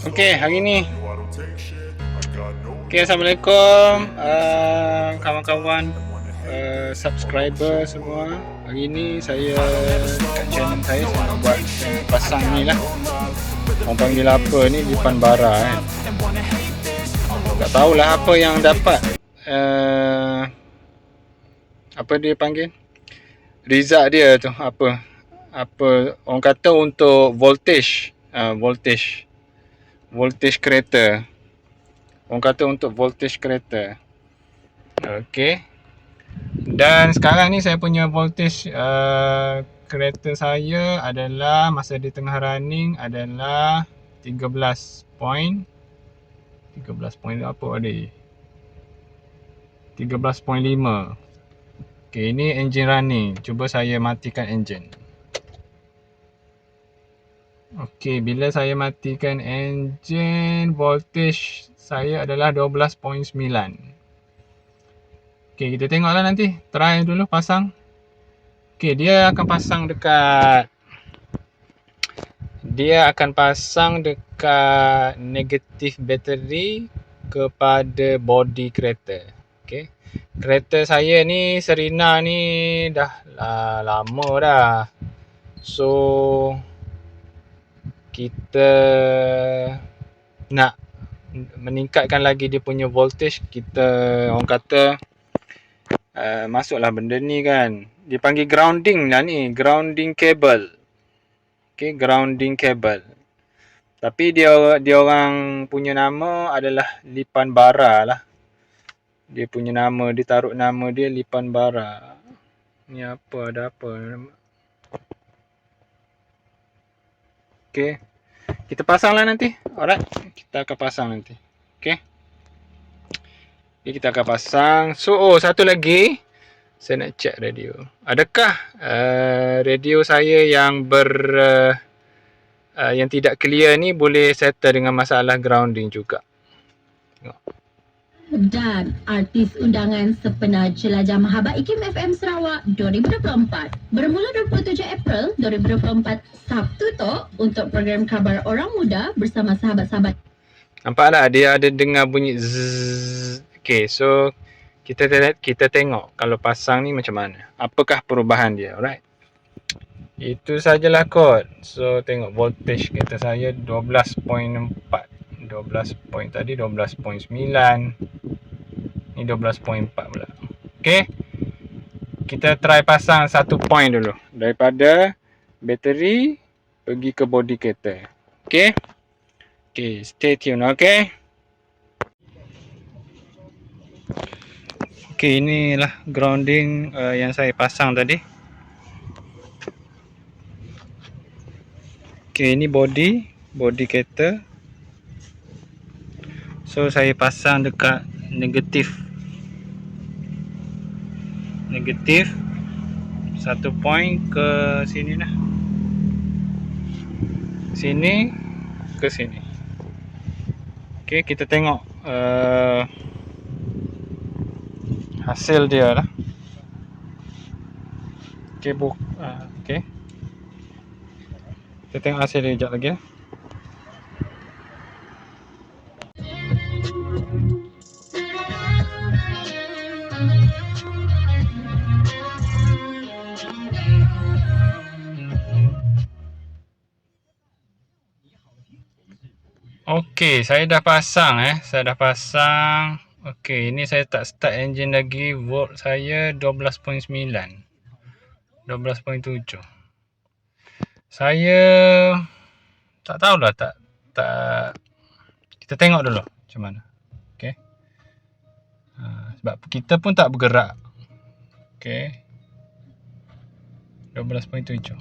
Okey, hari ni. Okey, Assalamualaikum kawan-kawan, subscriber semua. Hari ni saya kat channel saya nak buat channel pasang ni lah. Orang panggil apa ni, lipan bara kan. Tak tahulah apa yang dapat apa dia panggil, result dia tu apa orang kata untuk voltage kereta. Orang kata untuk voltage kereta. Okey. Dan sekarang ni saya punya voltage kereta saya adalah, masa dia tengah running adalah 13 point apa tadi? 13.5. Okey, ini engine running. Cuba saya matikan engine. Okey, bila saya matikan engine, voltage saya adalah 12.9. Okey, kita tengoklah nanti. Try dulu pasang. Okey, dia akan pasang dekat negatif bateri kepada body kereta. Okey. Kereta saya ni, Serena ni dah lama dah. So kita nak meningkatkan lagi dia punya voltage, kita orang kata masuklah benda ni kan. Dia panggil grounding lah ni, grounding cable. Okey, grounding cable. Tapi dia orang punya nama adalah lipan bara lah. Dia punya nama, dia taruh nama dia lipan bara. Ni apa, ada apa? Okey. Kita pasanglah nanti. Alright, kita akan pasang nanti. Okey. Jadi kita akan pasang. So, satu lagi, saya nak check radio. Adakah radio saya yang yang tidak clear ni boleh settle dengan masalah grounding juga? Tengok. Dan artis undangan sempena Jelajah Mahabat IKIM FM Sarawak 2024 bermula 27 April 2024 Sabtu tu untuk program Khabar Orang Muda bersama sahabat-sahabat. Nampaklah dia ada dengar bunyi zzz. Okay, so kita tengok kalau pasang ni macam mana. Apakah perubahan dia, alright? Itu sajalah kot. So tengok voltage kereta saya 12.4. 12 point tadi 12.9. Ni 12.4 pula. Okey. Kita try pasang 1 point dulu. Daripada bateri pergi ke body kereta. Okey. Okey, stay tune, okey. Okey, inilah grounding yang saya pasang tadi. Okey, ini body kereta. So saya pasang dekat negatif 1 point ke sini lah. Sini ke sini. Okey, kita tengok hasil dia lah. Okey, okey. Kita tengok hasil dia sekejap lagi lah. Okey, saya dah pasang Okey, ini saya tak start engine lagi. Volt saya 12.9. 12.7. Saya tak tahulah, tak kita tengok dulu macam mana. Okey. Sebab kita pun tak bergerak. Okey. 12.7.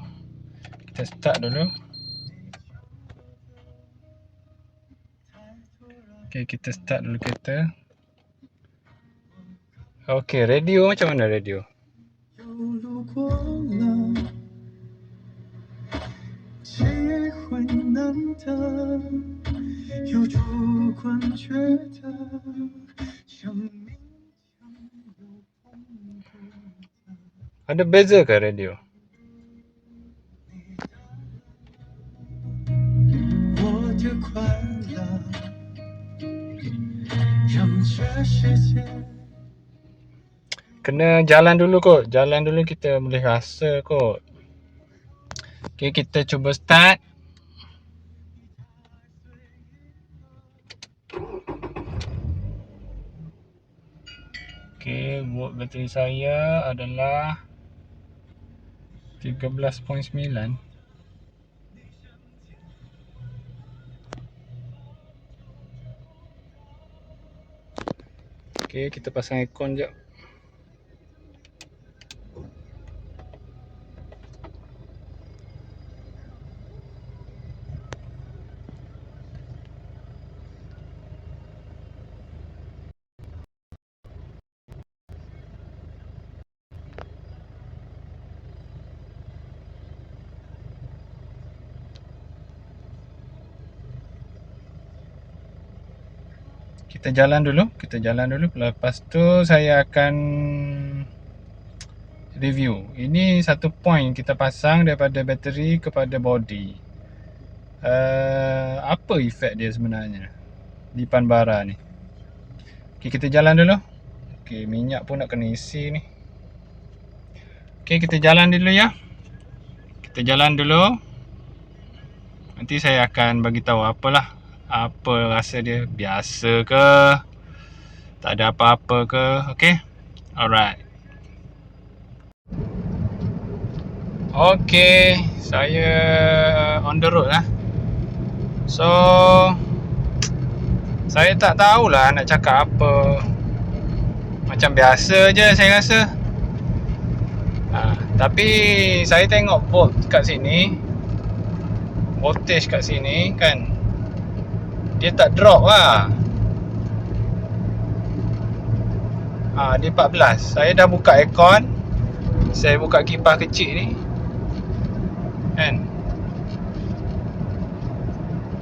Kita start dulu. Okey, kita start dulu kereta. Okey, radio macam mana radio? Ada beza ke radio? Kena jalan dulu kot. Jalan dulu kita boleh rasa kot. Okay, kita cuba start. Okay, volt bateri saya adalah 13.9. Okay, kita pasang aircon jap. Kita jalan dulu. Lepas tu saya akan review. Ini satu point kita pasang daripada bateri kepada body. Apa efek dia sebenarnya lipan bara ni? Okay, kita jalan dulu. Okay, minyak pun nak kena isi ni. Okay, kita jalan dulu ya. Kita jalan dulu. Nanti saya akan bagi tahu apalah. Apa rasa dia, biasa ke, tak ada apa-apa ke. Okay, alright. Okay, saya on the road lah. So saya tak tahulah nak cakap apa. Macam biasa je saya rasa. Tapi saya tengok volt kat sini, voltage kat sini kan, dia tak drop lah. Dia 14. Saya dah buka aircon, saya buka kipas kecil ni kan,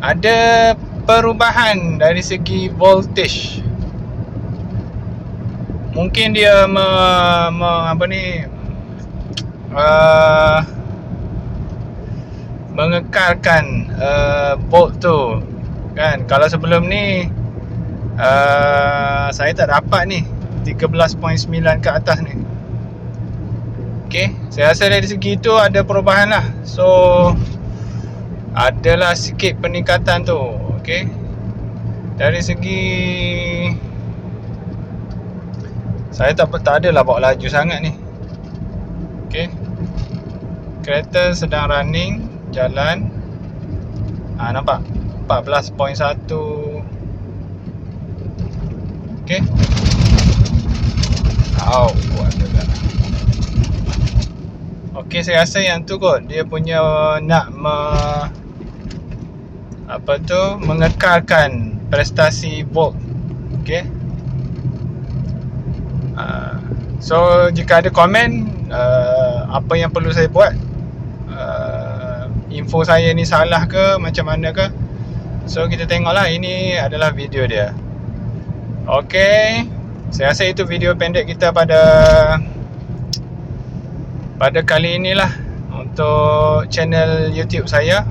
ada perubahan dari segi voltage. Mungkin dia mengekalkan volt tu kan. Kalau sebelum ni saya tak dapat ni 13.9 ke atas ni. Okay, saya rasa dari segi tu ada perubahan lah. So adalah sikit peningkatan tu. Okay, dari segi saya tak adalah bawa laju sangat ni. Okay, kereta sedang running, jalan. Nampak 14.1. Okay. Adalah. Okay, saya rasa yang tu kot, dia punya nak mengekalkan prestasi volt. Okay. So jika ada komen, apa yang perlu saya buat, info saya ni salah ke, macam mana ke, so kita tengoklah. Ini adalah video dia. Okay, saya rasa itu video pendek kita pada kali inilah untuk channel YouTube saya.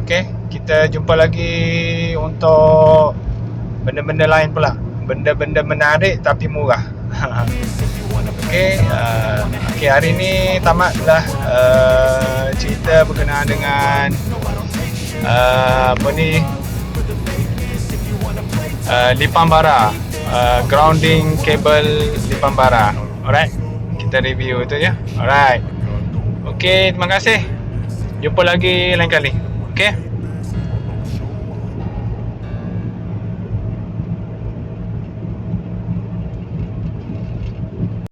Okay, kita jumpa lagi untuk benda-benda lain pula, benda-benda menarik tapi murah. Okay, hari ni tamatlah cerita berkenaan dengan lipan bara, grounding kabel lipan bara. Alright, kita review itu ya. Alright. Okay, terima kasih. Jumpa lagi lain kali. Okay.